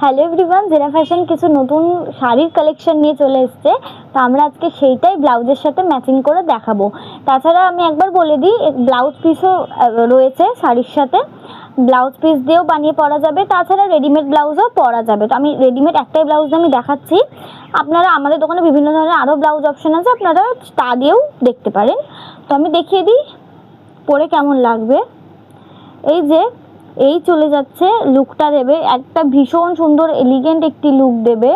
Hello everyone, জেরা fashion কিছু নতুন শাড়ির কালেকশন নিয়ে চলে এসছে। তো আমরা আজকে সেইটাই ব্লাউজের সাথে ম্যাচিং করে দেখাবো। তাছাড়া আমি একবার বলে দিই, ব্লাউজ পিসও রয়েছে শাড়ির সাথে, ব্লাউজ পিস দিয়েও বানিয়ে পরা যাবে, তাছাড়া রেডিমেড ব্লাউজও পরা যাবে। তো আমি রেডিমেড একটাই ব্লাউজ আমি দেখাচ্ছি, আপনারা আমাদের দোকানে বিভিন্ন ধরনের আরও ব্লাউজ অপশন আছে, আপনারা তা দিয়েও দেখতে পারেন। তো আমি দেখিয়ে দিই পরে কেমন লাগবে। এই যে এই চলে যাচ্ছে, লুকটা দেবে একটা ভীষণ সুন্দর এলিগেন্ট একটি লুক দেবে,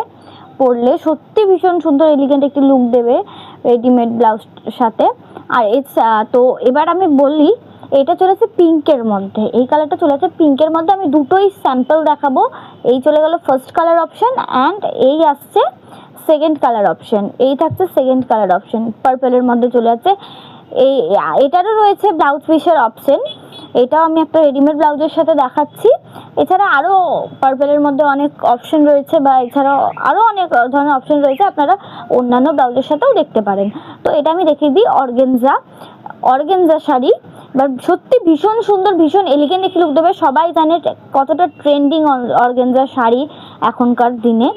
পরলে সত্যি ভীষণ সুন্দর এলিগেন্ট একটি লুক দেবে রেডিমেড ব্লাউজের সাথে। আর তো এবার আমি বলি, এটা চলেছে পিঙ্কের মধ্যে, এই কালারটা চলেছে পিঙ্কের মধ্যে। আমি দুটোই স্যাম্পল দেখাবো। এই চলে গেল ফার্স্ট কালার অপশন, অ্যান্ড এই আসছে সেকেন্ড কালার অপশন। এই থাকছে সেকেন্ড কালার অপশন, পার্পলের মধ্যে চলে যাচ্ছে। এটারও রয়েছে ব্লাউজ পিসের অপশন, এটাও আমি একটা রেডিমেড ব্লাউজের সাথে দেখাচ্ছি। এছাড়া আরও পার্পলের মধ্যে অনেক অপশন রয়েছে, বা এছাড়াও আরও অনেক ধরনের অপশন রয়েছে, আপনারা অন্যান্য ব্লাউজের সাথেও দেখতে পারেন। তো এটা আমি দেখিয়ে দিই অর্গেনজা শাড়ি, বা সত্যি ভীষণ সুন্দর, ভীষণ এলিগেন্ট একটি লুক দেবে। সবাই জানে কতটা ট্রেন্ডিং অর্গেনজা শাড়ি এখনকার দিনে,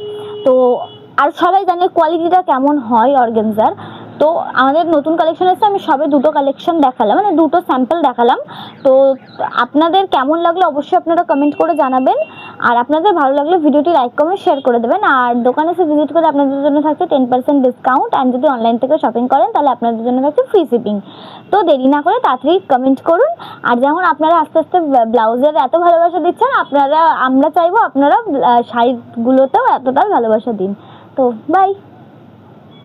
তো আর সবাই জানে কোয়ালিটিটা কেমন হয় অর্গেনজার। তো আমাদের নতুন কালেকশন এসেছে, আমি সবে দুটো কালেকশন দেখালাম, মানে দুটো স্যাম্পল দেখালাম। তো আপনাদের কেমন লাগলো অবশ্যই আপনারা কমেন্ট করে জানাবেন, আর আপনাদের ভালো লাগলে ভিডিওটি লাইক কমেন্ট শেয়ার করে দেবেন। আর দোকানে এসে ভিজিট করে আপনাদের জন্য থাকছে 10% ডিসকাউন্ট, অ্যান্ড যদি অনলাইন থেকে শপিং করেন তাহলে আপনাদের জন্য থাকছে ফ্রি শিপিং। তো দেরি না করে তাড়াতাড়ি কমেন্ট করুন। আর যেমন আপনারা আস্তে আস্তে ব্লাউজের এত ভালোবাসা দিচ্ছেন, আমরা চাইবো আপনারা শাড়িগুলোতেও এতটা ভালোবাসা দিন। তো বাই।